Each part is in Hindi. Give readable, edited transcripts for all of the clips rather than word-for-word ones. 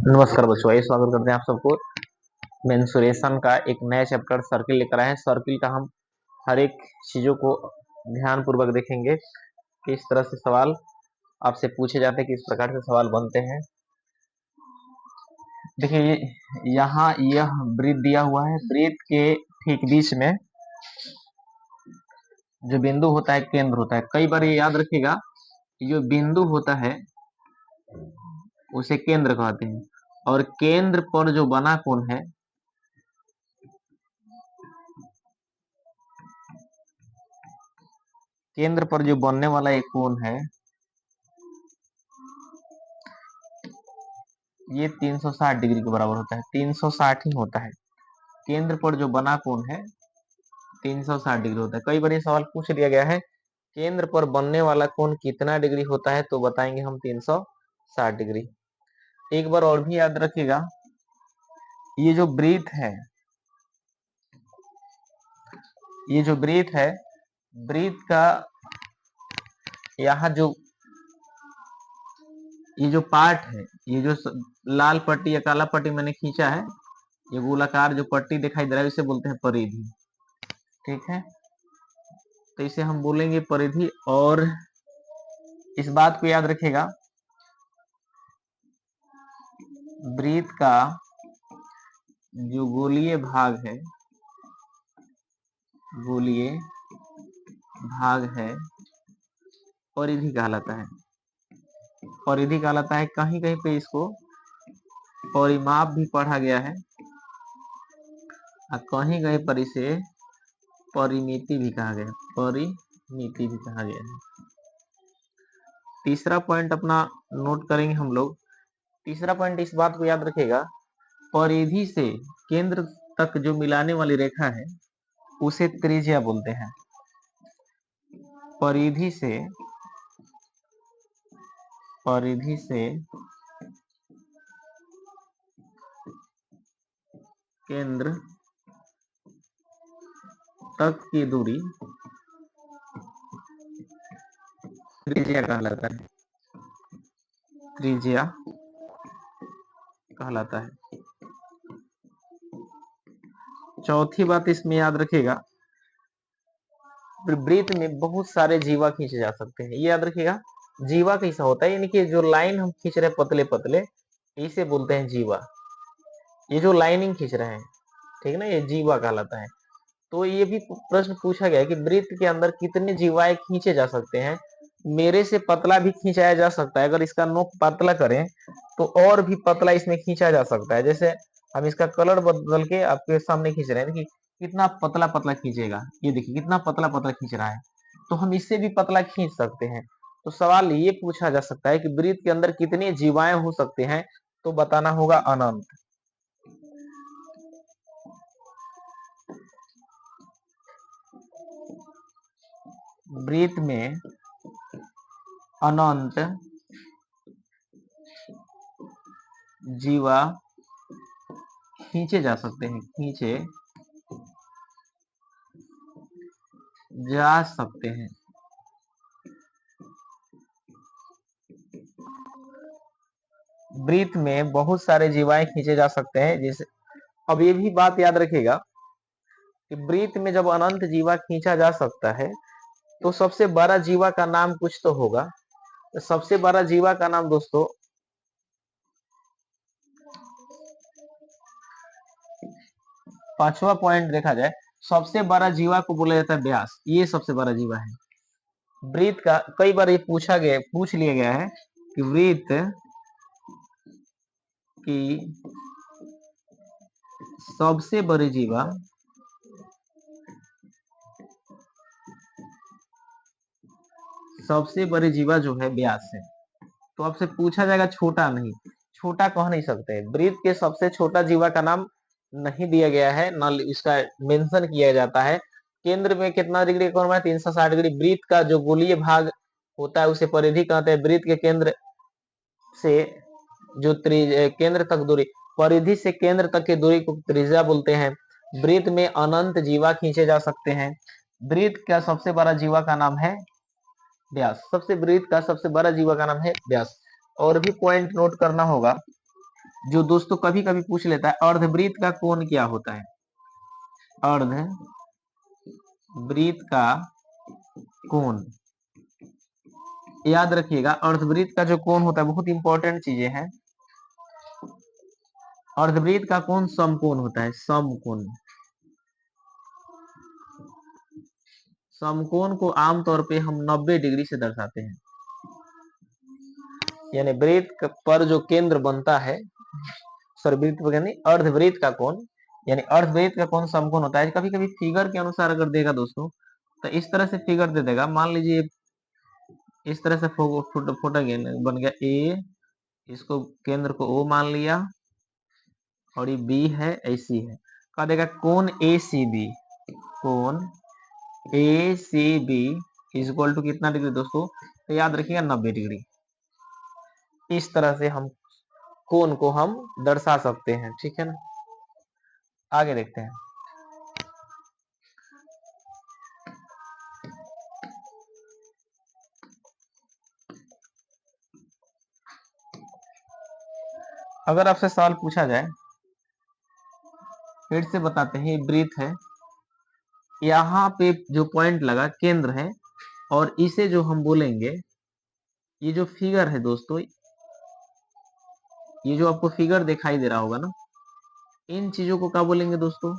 नमस्कार बच्चों, आइए स्वागत करते हैं आप सबको। मेंसुरेशन का एक नया चैप्टर सर्किल लेकर आए हैं। सर्किल का हम हर एक चीजों को ध्यान पूर्वक देखेंगे, किस तरह से सवाल आपसे पूछे जाते हैं, किस प्रकार से सवाल बनते हैं। देखिए, यहाँ यह वृत्त दिया हुआ है। वृत्त के ठीक बीच में जो बिंदु होता है केंद्र होता है। कई बार ये याद रखिएगा, जो बिंदु होता है उसे केंद्र कहते हैं, और केंद्र पर जो बना कोण है केंद्र पर जो बनने वाला एक कोण है ये 360 डिग्री के बराबर होता है। 360 ही होता है। केंद्र पर जो बना कोण है 360 डिग्री होता है। कई बार ये सवाल पूछ लिया गया है, केंद्र पर बनने वाला कोण कितना डिग्री होता है, तो बताएंगे हम 360 डिग्री। एक बार और भी याद रखिएगा, ये जो वृत्त है, ये जो वृत्त है, वृत्त का यहाँ जो ये जो पार्ट है, ये जो लाल पट्टी या काला पट्टी मैंने खींचा है, ये गोलाकार जो पट्टी दिखाई दे रहा है इसे बोलते हैं परिधि। ठीक है, तो इसे हम बोलेंगे परिधि। और इस बात को याद रखिएगा, वृत्त का जो गोलीय भाग है, गोलीय भाग है परिधि कहलाता है। परिधि कहलाता है। कहीं कहीं पे इसको परिमाप भी पढ़ा गया है, और कहीं कहीं पर इसे परिमिति भी कहा गया है। परिमिति भी कहा गया है। तीसरा पॉइंट अपना नोट करेंगे हम लोग। तीसरा पॉइंट इस बात को याद रखिएगा, परिधि से केंद्र तक जो मिलाने वाली रेखा है उसे त्रिज्या बोलते हैं। परिधि से केंद्र तक की दूरी त्रिज्या कहलाता है। त्रिज्या कहलाता है। चौथी बात इसमें याद रखिएगा, वृत्त में बहुत सारे जीवा खींचे जा सकते हैं। ये याद रखिएगा, जीवा कैसा होता है, यानी कि जो लाइन हम खींच रहे हैं पतले पतले, इसे बोलते हैं जीवा। ये जो लाइनिंग खींच रहे हैं, ठीक है ना, ये जीवा कहलाता है। तो ये भी प्रश्न पूछा गया है कि वृत्त के अंदर कितने जीवाएं खींचे जा सकते हैं। मेरे से पतला भी खींचाया जा सकता है। अगर इसका नोक पतला करें तो और भी पतला इसमें खींचा जा सकता है। जैसे हम इसका कलर बदल के आपके सामने खींच रहे हैं कि कितना पतला पतला खींचेगा। ये देखिए कितना पतला पतला खींच रहा है, तो हम इससे भी पतला खींच सकते हैं। तो सवाल ये पूछा जा सकता है कि वृत्त के अंदर कितने जीवाएं हो सकते हैं, तो बताना होगा अनंत। वृत्त में अनंत जीवा खींचे जा सकते हैं, खींचे जा सकते हैं। वृत्त में बहुत सारे जीवाएं खींचे जा सकते हैं। जैसे अब ये भी बात याद रखिएगा कि वृत्त में जब अनंत जीवा खींचा जा सकता है तो सबसे बड़ा जीवा का नाम कुछ तो होगा। तो सबसे बड़ा जीवा का नाम दोस्तों पांचवा पॉइंट देखा जाए, सबसे बड़ा जीवा को बोला जाता है व्यास। ये सबसे बड़ा जीवा है वृत्त का। कई बार ये पूछ लिया गया है कि वृत्त की सबसे बड़ी जीवा जो है व्यास है। तो आपसे पूछा जाएगा छोटा नहीं, छोटा कह नहीं सकते। वृत्त के सबसे छोटा जीवा का नाम नहीं दिया गया है, न इसका मेंशन किया जाता है। केंद्र में कितना डिग्री का कोण है, 360 डिग्री। वृत्त का जो गोलीय भाग होता है उसे परिधि कहते हैं। वृत्त के केंद्र से जो केंद्र तक दूरी, परिधि से केंद्र तक की दूरी को त्रिज्या बोलते हैं। वृत्त में अनंत जीवा खींचे जा सकते हैं। वृत्त का सबसे बड़ा जीवा का नाम है व्यास। वृत्त का सबसे बड़ा जीवा का नाम है व्यास। और भी पॉइंट नोट करना होगा, जो दोस्तों कभी कभी पूछ लेता है, अर्धवृत्त का कोण क्या होता है? अर्धवृत्त का कोण, याद रखिएगा अर्धवृत्त का जो कोण होता है बहुत इंपॉर्टेंट चीजें हैं। अर्धवृत्त का कोण समकोण होता है, समकोण। समकोण को आमतौर पे हम 90 डिग्री से दर्शाते हैं, यानी वृत्त पर जो केंद्र बनता है, सॉरी वृत्त पर नहीं, अर्धवृत्त का कोण, यानी अर्धवृत्त का कोण समकोण होता है। कभी कभी फिगर के अनुसार अगर देगा दोस्तों, तो इस तरह से फिगर दे देगा, मान लीजिए इस तरह से फोटो बन गया ए, इसको केंद्र को ओ मान लिया, और ये बी है, ऐसी है, कहा देगा कोण ए सी बी, कोण A C B is equal to कितना डिग्री दोस्तों? तो याद रखिएगा 90 डिग्री। इस तरह से हम कोण को हम दर्शा सकते हैं, ठीक है ना। आगे देखते हैं। अगर आपसे सवाल पूछा जाए, फिर से बताते हैं, वृत्त है, यहाँ पे जो पॉइंट लगा केंद्र है, और इसे जो हम बोलेंगे, ये जो फिगर है दोस्तों, ये जो आपको फिगर दिखाई दे रहा होगा ना, इन चीजों को क्या बोलेंगे दोस्तों?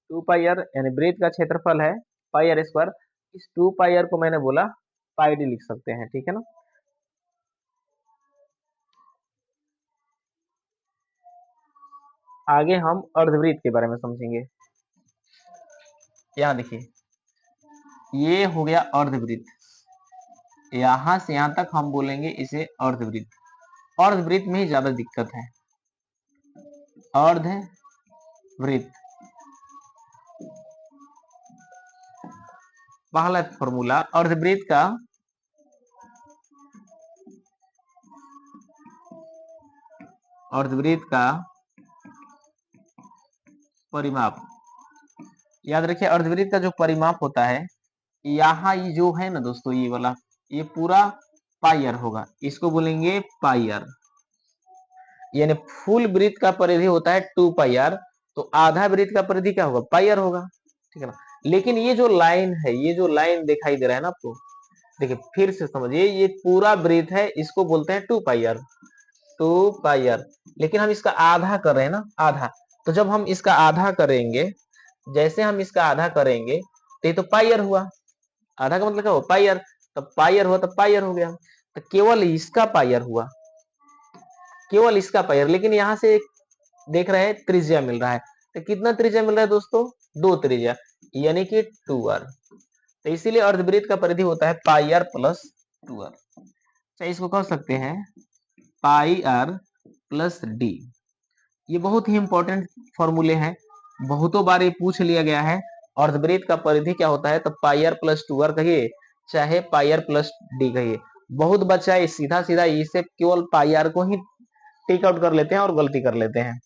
2 पाई आर यानी वृत्त का क्षेत्रफल है पाई आर स्क्वायर। इस 2 पाई आर को मैंने बोला पाई डी लिख सकते हैं, ठीक है ना। आगे हम अर्धवृत्त के बारे में समझेंगे। यहाँ देखिए, ये हो गया अर्धवृत्त, यहां से यहां तक हम बोलेंगे इसे अर्धवृत्त। अर्धवृत्त में ही ज्यादा दिक्कत है। अर्धवृत्त पहला फॉर्मूला, अर्धवृत्त का परिमाप। याद रखिए, अर्धवृत्त का जो परिमाप होता है, यहाँ ये जो है ना दोस्तों, ये वाला, ये पूरा पाई आर होगा, इसको बोलेंगे पाई आर। यानी फुल वृत्त का परिधि होता है 2 पाई आर, तो आधा वृत्त का परिधि क्या होगा, पाई आर होगा, ठीक है ना। लेकिन ये जो लाइन है, ये जो लाइन दिखाई दे रहा है ना आपको, देखिए फिर से समझिए, ये पूरा वृत्त है, इसको बोलते हैं 2 पाई आर, 2 पाई आर। लेकिन हम इसका आधा कर रहे हैं ना, आधा। तो जब हम इसका आधा करेंगे, जैसे हम इसका आधा करेंगे, तो ये तो पाई आर हुआ। आधा का मतलब क्या हुआ, पाई आर। तब पाई आर हुआ, तब पाई आर हो गया। तो केवल इसका पाई आर हुआ, केवल इसका पाई आर। लेकिन यहाँ से देख रहे हैं त्रिज्या मिल रहा है, तो कितना त्रिज्या मिल रहा है दोस्तों, 2 त्रिज्या, यानी कि 2 आर। तो इसीलिए अर्धवृत्त का परिधि होता है पाई आर प्लस 2 आर। चाहे इसको कह सकते हैं पाई आर प्लस डी। ये बहुत ही इंपॉर्टेंट फॉर्मूले हैं, बहुतों बार ये पूछ लिया गया है। अर्धवृत्त का परिधि क्या होता है, तो पाई आर प्लस 2 आर कहिए, चाहे पाई आर प्लस डी कहिए। बहुत बच्चा सीधा सीधा इसे केवल पाई आर को ही टेक आउट कर लेते हैं और गलती कर लेते हैं।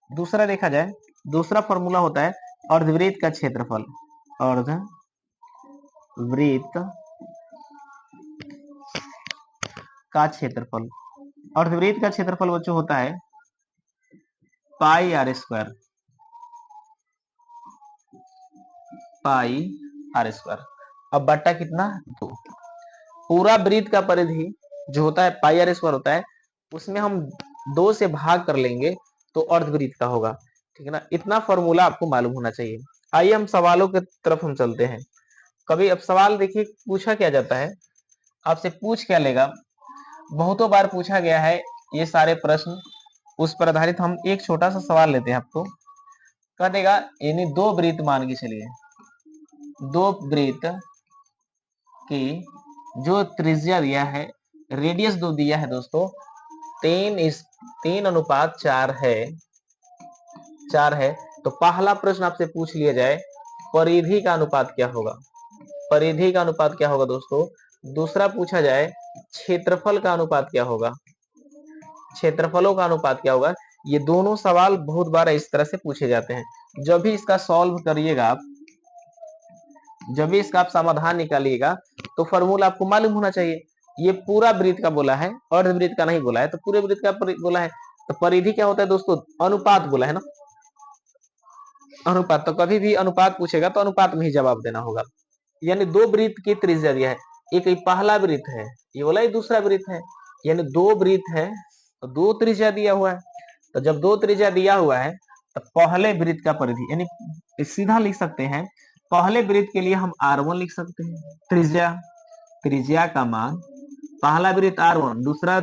दूसरा देखा जाए, दूसरा फॉर्मूला होता है अर्धवृत्त का क्षेत्रफल। अर्धवृत्त का क्षेत्रफल, अर्धवृत्त का क्षेत्रफल बच्चों होता है pi r square, pi r square. अब बट्टा कितना, 2। पूरा वृत्त का परिधि जो होता है पाई आर स्क्वायर होता है, उसमें हम 2 से भाग कर लेंगे तो अर्धवृत्त का होगा, ठीक है ना। इतना फॉर्मूला आपको मालूम होना चाहिए। आइए हम सवालों की तरफ हम चलते हैं। कभी अब सवाल देखिए पूछा क्या जाता है, आपसे पूछ क्या लेगा, बहुतों बार पूछा गया है ये सारे प्रश्न, उस पर आधारित हम एक छोटा सा सवाल लेते हैं। आपको कह देगा, यानी 2 वृत्त मान के चलिए, 2 वृत्त की जो त्रिज्या दिया है, रेडियस 2 दिया है दोस्तों, 3:4 है, 4 है। तो पहला प्रश्न आपसे पूछ लिया जाए, परिधि का अनुपात क्या होगा, परिधि का अनुपात क्या होगा दोस्तों। दूसरा पूछा जाए, क्षेत्रफल का अनुपात क्या होगा, क्षेत्रफलों का अनुपात क्या होगा। ये दोनों सवाल बहुत बार इस तरह से पूछे जाते हैं। जब भी इसका सॉल्व करिएगा आप, जब भी इसका आप समाधान निकालिएगा, तो फॉर्मूला आपको मालूम होना चाहिए। ये पूरा वृत्त का बोला है, अर्धवृत्त का नहीं बोला है, तो पूरे वृत्त का बोला है। तो परिधि क्या होता है दोस्तों, अनुपात बोला है ना, अनुपात। तो कभी भी अनुपात पूछेगा तो अनुपात में ही जवाब देना होगा। यानी 2 वृत्त की त्रिज्या दिया है, एक पहला वृत्त है, ये वाला ही दूसरा वृत्त है, यानी 2 वृत्त है तो 2 त्रिज्या दिया हुआ है। तो जब 2 त्रिज्या दिया हुआ है, तो पहले वृत्त का परिधि, यानी सीधा लिख सकते हैं, पहले वृत्त के लिए हम r1 लिख सकते हैं, त्रिज्या, त्रिज्या का मान, पहला वृत्त r1, दूसरा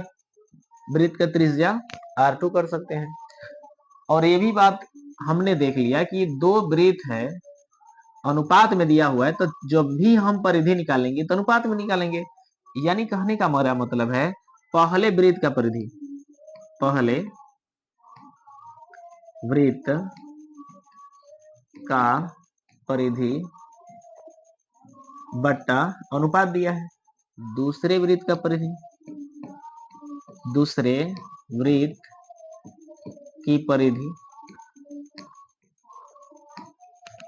वृत्त का त्रिज्या r2 कर सकते हैं। और ये भी बात हमने देख लिया कि 2 वृत्त है, अनुपात में दिया हुआ है, तो जब भी हम परिधि निकालेंगे तो अनुपात में निकालेंगे। यानी कहने का मेरा मतलब है, पहले वृत्त का परिधि, पहले वृत्त का परिधि बट्टा अनुपात दिया है, दूसरे वृत्त का परिधि, दूसरे वृत्त की परिधि।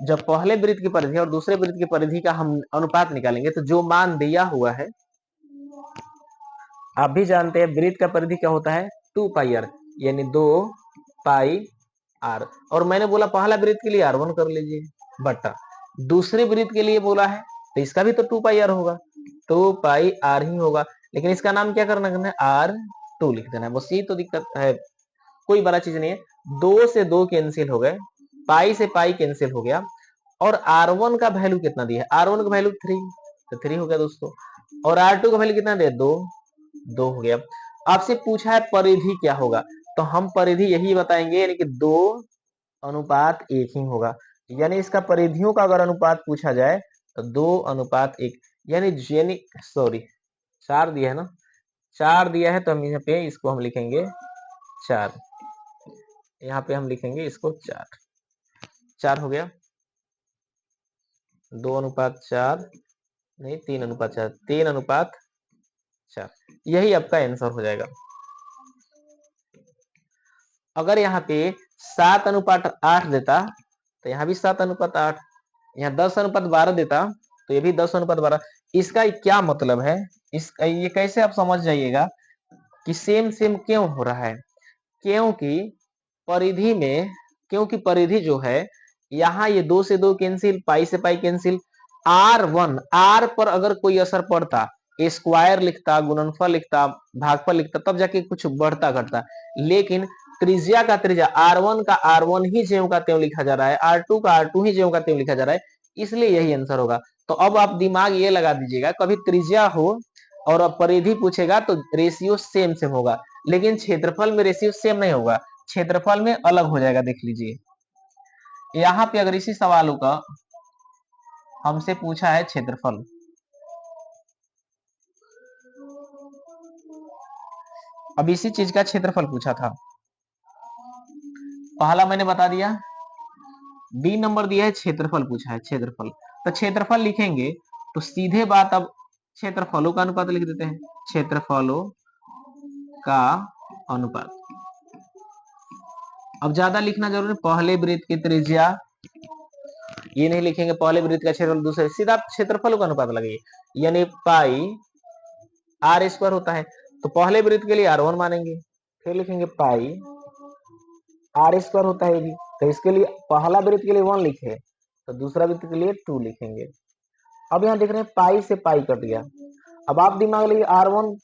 जब पहले वृत्त की परिधि और दूसरे वृत्त की परिधि का हम अनुपात निकालेंगे, तो जो मान दिया हुआ है, आप भी जानते हैं वृत्त का परिधि क्या होता है, 2 पाई आर, यानी 2 पाई आर। और मैंने बोला पहला वृत्त के लिए r1 कर लीजिए बट्टा, दूसरे वृत्त के लिए बोला है तो इसका भी तो 2 पाई आर होगा, 2 पाई आर ही होगा। लेकिन इसका नाम क्या करना है, r2 लिख देना है, बस यही तो दिक्कत है, कोई बड़ा चीज नहीं है। 2 से 2 कैंसिल हो गए, पाई से पाई कैंसिल हो गया। और R1 का वैल्यू कितना दिया है, R1 का वैल्यू 3, तो 3 हो गया दोस्तों। और R2 का वैल्यू कितना दिया, 2, 2 हो गया। आपसे पूछा है परिधि क्या होगा, तो हम परिधि यही बताएंगे, यानी कि 2:1 ही होगा। यानी इसका परिधियों का अगर अनुपात पूछा जाए तो 2:1, यानी सॉरी 4 दिया है ना, 4 दिया है, तो हम यहाँ पे इसको हम लिखेंगे 4, यहाँ पे हम लिखेंगे इसको 4, 4 हो गया। 2:4 नहीं, 3:4, 3:4, यही आपका आंसर हो जाएगा। अगर यहाँ पे 7:8 देता तो यहाँ भी 7:8, यहाँ 10:12 देता तो ये भी 10:12। इसका क्या मतलब है, ये कैसे आप समझ जाइएगा कि सेम सेम क्यों हो रहा है, क्योंकि परिधि में, क्योंकि परिधि जो है यहाँ ये 2 से 2 कैंसिल, पाई से पाई कैंसिल, R पर अगर कोई असर पड़ता, स्क्वायर लिखता, गुणनफल लिखता, भागफल लिखता, तब जाके कुछ बढ़ता घटता। लेकिन त्रिज्या का त्रिज्या R1 का R1 ही ज्यों का त्यों लिखा जा रहा है, R2 का R2 ही ज्यों का त्यों लिखा जा रहा है, इसलिए यही आंसर होगा। तो अब आप दिमाग ये लगा दीजिएगा, कभी त्रिज्या हो और परिधि पूछेगा तो रेशियो सेम सेम होगा, लेकिन क्षेत्रफल में रेशियो सेम नहीं होगा, क्षेत्रफल में अलग हो जाएगा। देख लीजिए यहाँ पे अगर इसी सवालों का हमसे पूछा है क्षेत्रफल, अब इसी चीज का क्षेत्रफल पूछा था, पहला मैंने बता दिया, बी नंबर दिया है क्षेत्रफल पूछा है, क्षेत्रफल, तो क्षेत्रफल लिखेंगे तो सीधे बात अब क्षेत्रफलों का अनुपात लिख देते हैं, क्षेत्रफलों का अनुपात। अब ज्यादा लिखना जरूरी है, पहले वृत्त की त्रिज्या ये नहीं लिखेंगे, पहले वृत्त का क्षेत्रफल, दूसरे सीधा क्षेत्रफलों का अनुपात लगाइए, यानी पाई R² होता है, तो पहले वृत्त के लिए R1 मानेंगे, फिर लिखेंगे पाई R² होता है ये भी, तो इसके लिए पहला वृत्त के लिए 1 लिखे, तो दूसरा वृत्त के लिए 2 लिखेंगे। अब यहाँ देख रहे हैं पाई से पाई कट गया, अब आप दिमाग लिए R1,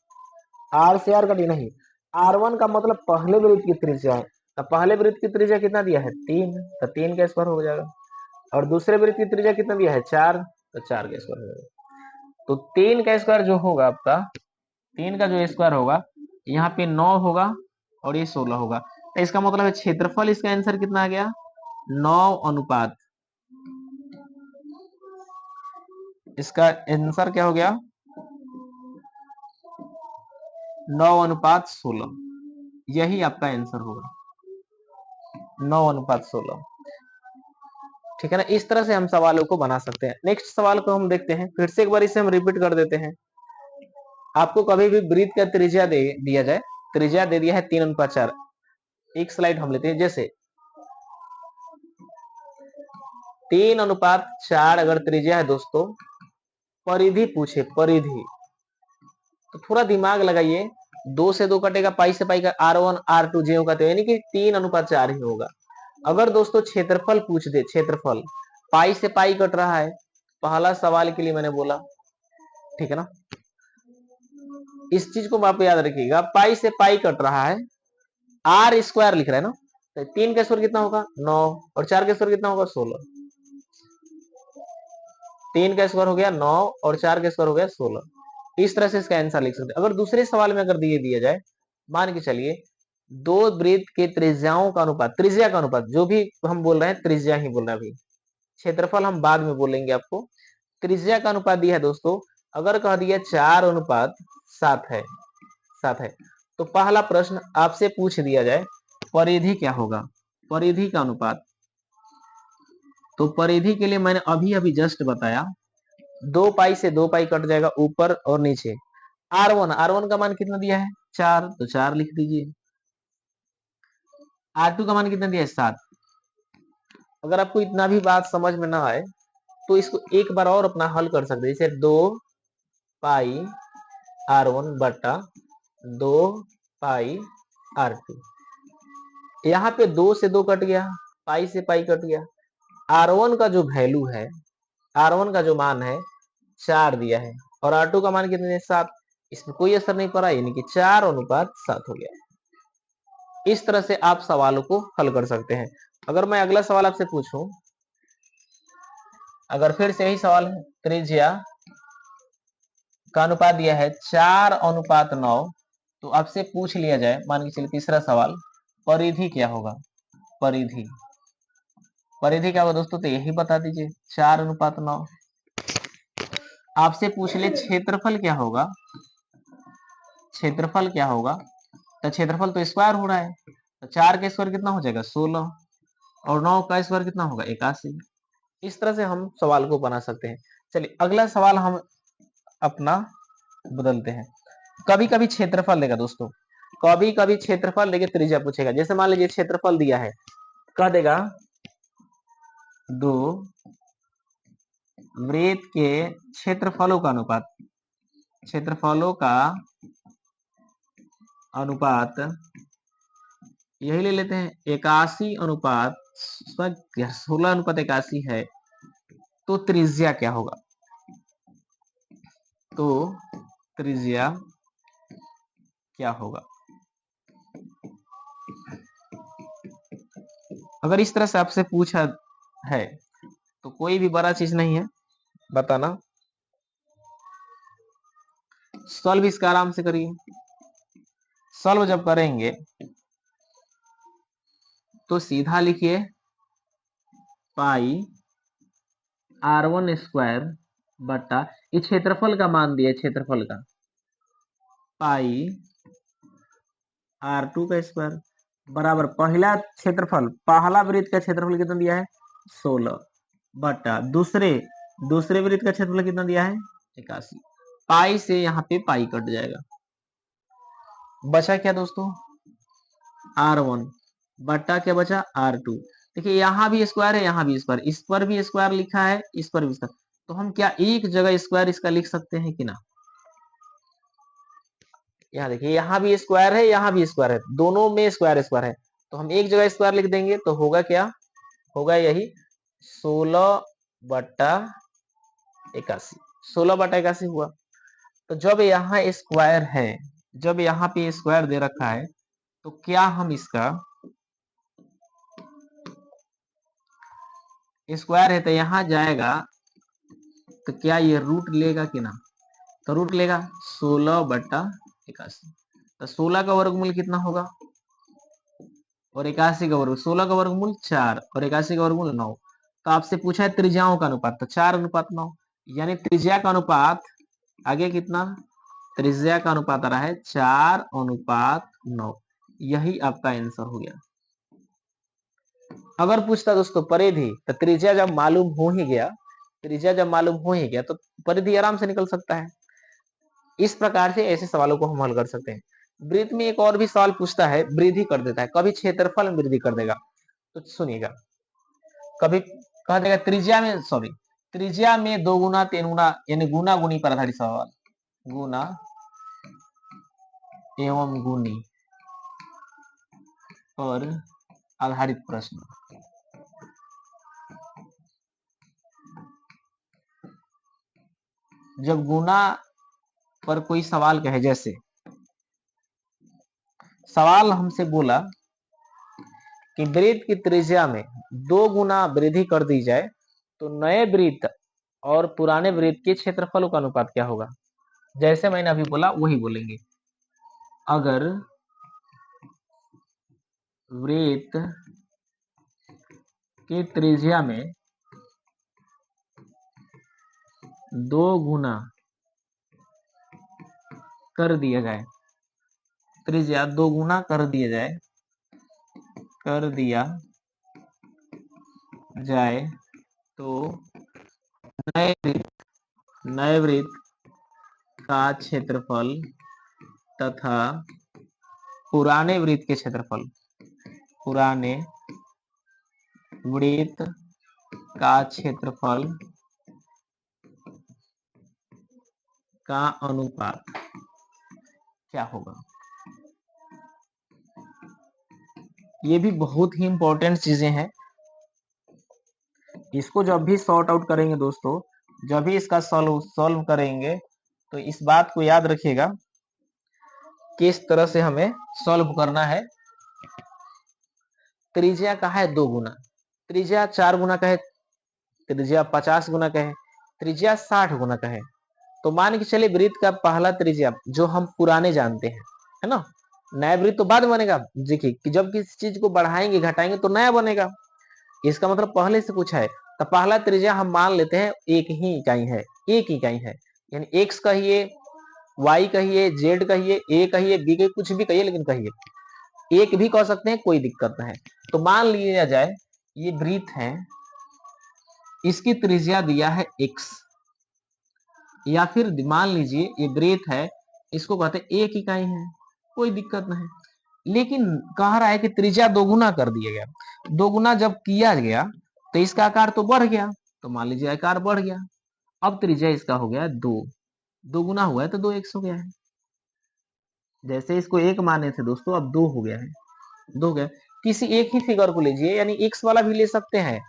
R से R कटी नहीं, R1 का मतलब पहले वृत्त की त्रिज्या है, तो पहले वृत्त की त्रिज्या कितना दिया है, 3, तो 3 का स्क्वायर हो जाएगा। और दूसरे वृत्त की त्रिज्या कितना दिया है, 4, तो 4 का स्क्वायर हो जाएगा। तो 3 का स्क्वायर जो होगा आपका, 3 का जो स्क्वायर होगा, यहाँ पे 9 होगा और ये 16 होगा, तो इसका मतलब है क्षेत्रफल, इसका आंसर कितना आ गया, 9:, इसका आंसर क्या हो गया, 9:16, यही आपका आंसर होगा, 9:16। ठीक है ना, इस तरह से हम सवालों को बना सकते हैं। नेक्स्ट सवाल को हम देखते हैं, फिर से एक बार इसे हम रिपीट कर देते हैं। आपको कभी भी वृत्त का त्रिज्या दिया जाए, त्रिज्या दे दिया है 3:4, एक स्लाइड हम लेते हैं, जैसे 3:4 अगर त्रिज्या है दोस्तों, परिधि पूछे, परिधि, तो थोड़ा दिमाग लगाइए, 2 से 2 कटेगा, पाई से पाई का, R1 R2 ज्यों का त्यों, यानी कि 3:4 ही होगा। अगर दोस्तों क्षेत्रफल पूछ दे, क्षेत्रफल, पाई से पाई कट रहा है, पहला सवाल के लिए मैंने बोला, ठीक है ना, इस चीज को आप याद रखिएगा, पाई से पाई कट रहा है, R² लिख रहा है ना, तो 3 का स्क्वायर कितना होगा, 9, और 4 का स्क्वायर कितना होगा, 16, 3 का स्क्वायर हो गया 9 और 4 का स्क्वायर हो गया 16। इस तरह से इसका आंसर लिख सकते हैं। अगर दूसरे सवाल में अगर दिया जाए, मान के चलिए दो वृत्त के त्रिज्याओं का अनुपात, त्रिज्या का अनुपात, जो भी हम बोल रहे हैं त्रिज्या ही बोल रहे हैं अभी, क्षेत्रफल हम बाद में बोलेंगे आपको, त्रिज्या का अनुपात दिया है दोस्तों, अगर कह दिया 4:7 है, 7 है, तो पहला प्रश्न आपसे पूछ दिया जाए परिधि क्या होगा, परिधि का अनुपात, तो परिधि के लिए मैंने अभी अभी जस्ट बताया, 2 पाई से 2 पाई कट जाएगा ऊपर और नीचे, R1 का मान कितना दिया है, 4, तो 4 लिख दीजिए, R2 का मान कितना दिया है, 7। अगर आपको इतना भी बात समझ में ना आए तो इसको एक बार और अपना हल कर सकते हैं, जैसे 2 पाई R1 बटा 2 पाई R2, यहाँ पे 2 से 2 कट गया, पाई से पाई कट गया, R1 का जो वैल्यू है, R1 का जो मान है 4 दिया है, और R2 का मान कितने, 7, इसमें कोई असर नहीं पड़ा, यानी कि 4:7 हो गया। इस तरह से आप सवालों को हल कर सकते हैं। अगर मैं अगला सवाल आपसे पूछूं, अगर फिर से यही सवाल है, त्रिज्या का अनुपात दिया है 4:9, तो आपसे पूछ लिया जाए, मान के चलिए तीसरा सवाल, परिधि क्या होगा? परिधि परिधि क्या होगा दोस्तों? तो यही बता दीजिए, 4:9। आपसे पूछ ले क्षेत्रफल क्या होगा? क्षेत्रफल क्या होगा? तो क्षेत्रफल तो स्क्वायर हो रहा है, तो 4 का स्क्वायर कितना हो जाएगा? 16, और 9 का स्क्वायर कितना होगा? 81। इस तरह से हम सवाल को बना सकते हैं। चलिए अगला सवाल हम अपना बदलते हैं। कभी कभी क्षेत्रफल देगा दोस्तों, कभी कभी क्षेत्रफल देके त्रिज्या पूछेगा। जैसे मान लीजिए क्षेत्रफल दिया है, कह देगा दो वृत्त के क्षेत्रफलों का अनुपात, क्षेत्रफलों का अनुपात यही ले लेते हैं, 16:81 है, तो त्रिज्या क्या होगा? तो त्रिज्या क्या होगा? अगर इस तरह से आपसे पूछा है तो कोई भी बड़ा चीज नहीं है, बताना। सॉल्व इसका आराम से करिए। सॉल्व जब करेंगे तो सीधा लिखिए पाई r1² बटा, ये क्षेत्रफल का मान दिया, क्षेत्रफल का, पाई r2² बराबर पहला क्षेत्रफल, पहला वृत्त का क्षेत्रफल कितना दिया है? 16 बटा दूसरे दूसरे वृत्त का क्षेत्रफल कितना दिया है? 81। पाई से यहाँ पे पाई कट जाएगा, बचा क्या दोस्तों? r1 बटा क्या बचा? r2। देखिए यहाँ भी स्क्वायर है, यहाँ भी स्क्वायर, इस पर भी स्क्वायर लिखा है, इस पर भी स्क्वायर, तो हम क्या एक जगह स्क्वायर इसका लिख सकते हैं कि ना? यहाँ देखिए, यहाँ भी स्क्वायर है, यहाँ भी स्क्वायर है, दोनों में स्क्वायर स्क्वायर है, तो हम एक जगह स्क्वायर लिख देंगे, तो होगा क्या? होगा यही 16/81। 16/81 हुआ। तो जब यहाँ स्क्वायर है, जब यहाँ पे स्क्वायर दे रखा है, तो क्या हम इसका स्क्वायर है तो यहाँ जाएगा, तो क्या ये रूट लेगा कि ना? तो रूट लेगा 16/81। तो 16 का वर्गमूल कितना होगा? और 81 का वर्ग, 16 का वर्गमूल 4 और 81 का वर्गमूल 9। तो आपसे पूछा है त्रिज्याओं का अनुपात, तो 4:9, यानी त्रिज्या का अनुपात आगे कितना? त्रिज्या का अनुपात आ रहा है 4:9। यही आपका आंसर हो गया। अगर पूछता दोस्तों परिधि, तो त्रिज्या जब मालूम हो ही गया, त्रिज्या जब मालूम हो ही गया, तो परिधि आराम से निकल सकता है। इस प्रकार से ऐसे सवालों को हम हल कर सकते हैं। वृत्त में एक और भी सवाल पूछता है, वृद्धि कर देता है, कभी क्षेत्रफल में वृद्धि कर देगा। तो सुनिएगा, कभी कह देगा त्रिज्या में, सॉरी, त्रिज्या में 2 गुना 3 गुना, यानी गुना गुनी पर आधारित सवाल, गुना एवं गुनी पर आधारित प्रश्न। जब गुना पर कोई सवाल कहे, जैसे सवाल हमसे बोला कि वृत्त की त्रिज्या में 2 गुना वृद्धि कर दी जाए, तो नए वृत्त और पुराने वृत्त के क्षेत्रफलों का अनुपात क्या होगा? जैसे मैंने अभी बोला वही बोलेंगे। अगर वृत्त की त्रिज्या में 2 गुना कर दिया जाए, त्रिज्या 2 गुना कर दिया जाए, कर दिया जाए, तो नए वृत्त का क्षेत्रफल तथा पुराने वृत्त के क्षेत्रफल, पुराने वृत्त का क्षेत्रफल का अनुपात क्या होगा? ये भी बहुत ही इंपॉर्टेंट चीजें हैं। इसको जब भी सॉर्ट आउट करेंगे दोस्तों, जब भी इसका सॉल्व करेंगे, तो इस बात को याद रखिएगा किस तरह से हमें सॉल्व करना है। त्रिज्या का है 2 गुना, त्रिज्या 4 गुना का है, त्रिज्या 50 गुना का है, त्रिज्या 60 गुना का है। तो मान के चले वृत्त का पहला त्रिज्या जो हम पुराने जानते हैं, है ना, नया वृत्त तो बाद में बनेगा। देखिए कि जब किसी चीज को बढ़ाएंगे घटाएंगे तो नया बनेगा, इसका मतलब पहले से पूछा है। तो पहला त्रिज्या हम मान लेते हैं एक ही इकाई है, एक इकाई है, यानी एक्स कहिए, वाई कहिए, जेड कहिए, ए कहिए, बी कहिए, कुछ भी कहिए, लेकिन कहिए एक भी कह सकते हैं, कोई दिक्कत नहीं है। तो मान लिया जाए ये वृत्त है, इसकी त्रिज्या दिया है x, या फिर मान लीजिए ये वृत्त है, इसको कहते हैं एक इकाई है, कोई दिक्कत नहीं। लेकिन कह रहा है कि त्रिज्या दोगुना कर दिया गया, दोगुना जब किया गया तो इसका आकार तो बढ़ गया, तो मान लीजिए आकार बढ़ गया। अब त्रिज्या इसका हो गया 2, दोगुना हुआ है तो 2x हो गया है। जैसे इसको 1 माने थे दोस्तों, अब 2 हो गया है, 2 हो गया। किसी एक ही फिगर को लीजिए, यानी x वाला भी ले सकते हैं,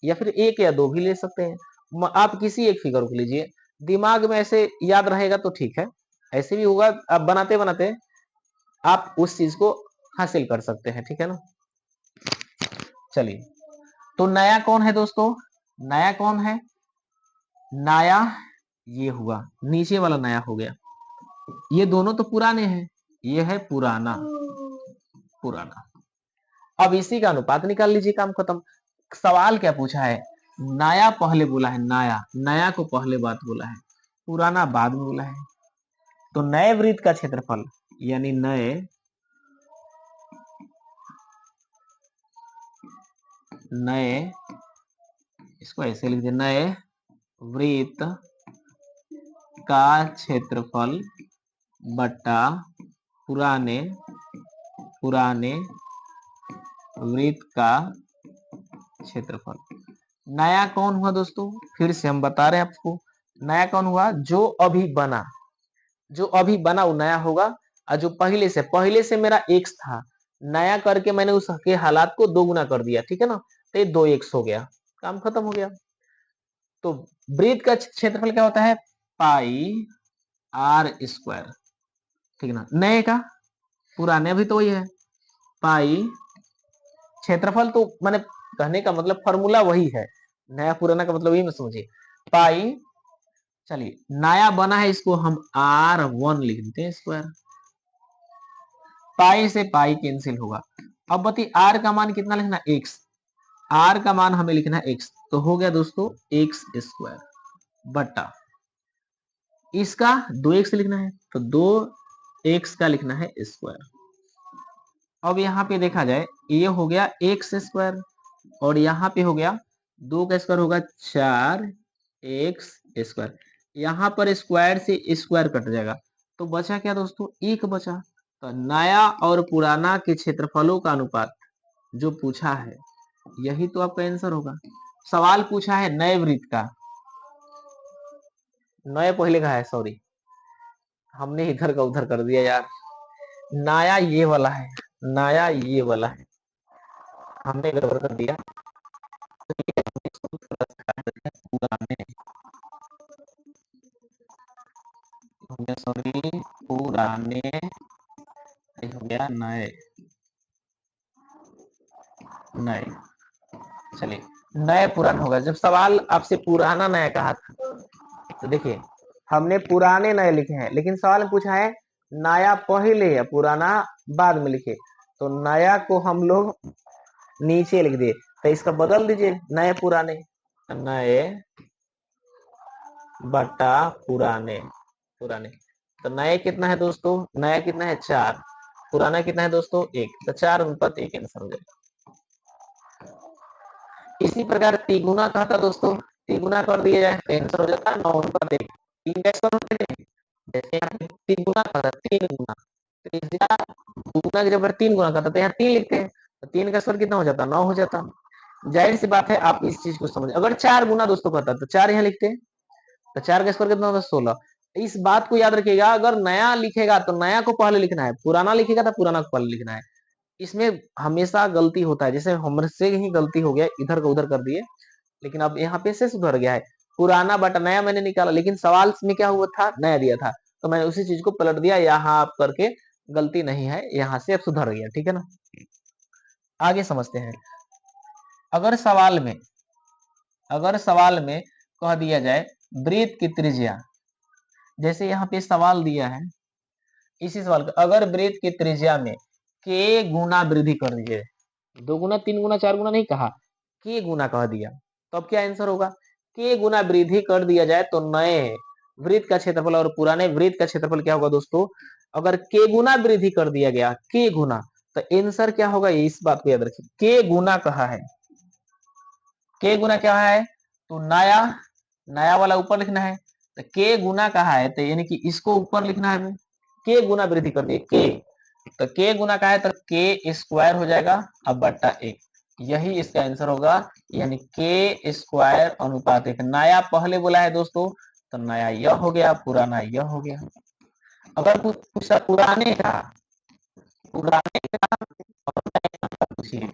या फिर 1 या 2 भी ले सकते हैं। आप किसी एक फिगर को लीजिए, दिमाग में ऐसे याद रहेगा तो ठीक है, ऐसे भी होगा, आप बनाते बनाते आप उस चीज को हासिल कर सकते हैं, ठीक है ना। चलिए, तो नया कौन है दोस्तों, नया कौन है, नया ये हुआ, नीचे वाला नया हो गया, ये दोनों तो पुराने हैं, ये है पुराना, पुराना। अब इसी का अनुपात निकाल लीजिए, काम खत्म। सवाल क्या पूछा है, नया पहले बोला है, नया, नया को पहले बात बोला है, पुराना बाद में बोला है। तो नए वृत्त का क्षेत्रफल, यानी नए नए इसको ऐसे लिख दिया, नए वृत्त का क्षेत्रफल बटा पुराने पुराने वृत्त का क्षेत्रफल। नया कौन हुआ दोस्तों, फिर से हम बता रहे हैं आपको, नया कौन हुआ, जो अभी बना, जो अभी बना वो नया होगा, और जो पहले से मेरा x था, नया करके मैंने उसके हालात को 2 गुना कर दिया, ठीक है ना, तो ये 2x हो गया, काम खत्म हो गया। तो वृत्त का क्षेत्रफल क्या होता है, पाई आर स्क्वायर, ठीक है ना। नए का, पुराने भी तो वही है, पाई, क्षेत्रफल तो मैंने कहने का मतलब फॉर्मूला वही है, नया पुराना का मतलब यही में समझिए, पाई, चलिए नया बना है, इसको हम R1 लिख देते हैं स्क्वायर, पाई से पाई कैंसिल होगा। अब बताइए R का मान कितना लिखना, x, R का मान हमें लिखना है x, तो हो गया दोस्तों x स्क्वायर बटा, इसका 2x लिखना है तो 2x का लिखना है स्क्वायर। अब यहाँ पे देखा जाए, ये हो गया एक्स स्क्वायर, और यहाँ पे हो गया 2 का स्क्वायर होगा 4x स्क्वायर, यहाँ पर स्क्वायर से स्क्वायर कट जाएगा, तो बचा क्या दोस्तों, 1 बचा। तो नया और पुराना के क्षेत्रफलों का अनुपात जो पूछा है, यही तो आपका आंसर होगा। सवाल पूछा है नए वृत्त का, नए पहले का है, सॉरी हमने इधर का उधर कर दिया यार, नया ये वाला है, नया ये वाला है, हमने गड़बड़ कर दिया, पुराने, सॉरी पुराने, हो गया नए, नए, चलिए नए पुराना होगा। जब सवाल आपसे पुराना नया कहा था, तो देखिए हमने पुराने नए लिखे हैं, लेकिन सवाल में पूछा है नया पहले या पुराना बाद में लिखे, तो नया को हम लोग नीचे लिख दिए, तो इसका बदल दीजिए, नए पुराने, नए बटा पुराने, पुराने। तो नए कितना है दोस्तों, नया कितना है 4, पुराना कितना है दोस्तों 1, तो 4 अनुपात 1 आंसर हो जाएगा। इसी प्रकार तिगुना का था दोस्तों, तिगुना कर दिया जाए तो आंसर हो जाता है 9 अनुपात 1, 3 का स्क्वायर होता है, जैसे यहाँ पे 3 गुना का था, 3 गुना, तो दुगुना की जगह 3 गुना का था, तो यहाँ 3 लिखते हैं, तो 3 का स्क्वायर कितना हो जाता, 9 हो जाता। जाहिर सी बात है आप इस चीज को समझ, अगर 4 गुना दोस्तों करता तो 4 यहाँ लिखते हैं, तो 4 का स्क्वायर कितना होता है 16। इस बात को याद रखिएगा, अगर नया लिखेगा तो नया को पहले लिखना है, पुराना लिखेगा तो पुराना को पहले लिखना है। इसमें हमेशा गलती होता है, जैसे हमसे ही गलती हो गया, इधर का उधर कर दिए, लेकिन अब यहाँ पे से सुधर गया है, पुराना बटा नया मैंने निकाला, लेकिन सवाल में क्या हुआ था, नया दिया था, तो मैंने उसी चीज को पलट दिया, यहाँ आप करके गलती नहीं है, यहाँ से अब सुधर गया, ठीक है ना। आगे समझते हैं। अगर सवाल में कह दिया जाए वृत्त की त्रिज्या, जैसे यहाँ पे सवाल दिया है, इसी सवाल का अगर वृत्त की त्रिज्या में k गुना वृद्धि कर दीजिए, 2 गुना 3 गुना 4 गुना नहीं कहा, k गुना कह दिया, तो अब क्या आंसर होगा? k गुना वृद्धि कर दिया जाए तो नए वृत्त का क्षेत्रफल और पुराने वृत्त का क्षेत्रफल क्या होगा दोस्तों? अगर k गुना वृद्धि कर दिया गया, k गुना, तो आंसर क्या होगा? इस बात को याद रखिए, k गुना कहा है, k गुना क्या है? तो नया वाला ऊपर लिखना है, तो k गुना कहा है, तो यानी कि इसको ऊपर लिखना है, k गुना वृद्धि कर दिए, k, तो k गुना का है तो k स्क्वायर हो जाएगा अब बट्टा 1, यही इसका आंसर होगा, यानी k स्क्वायर अनुपात 1। नया पहले बोला है दोस्तों, तो नया यह हो गया, पुराना यह हो गया। अगर कुछ पूछा पुराने का और नए का पूछिए,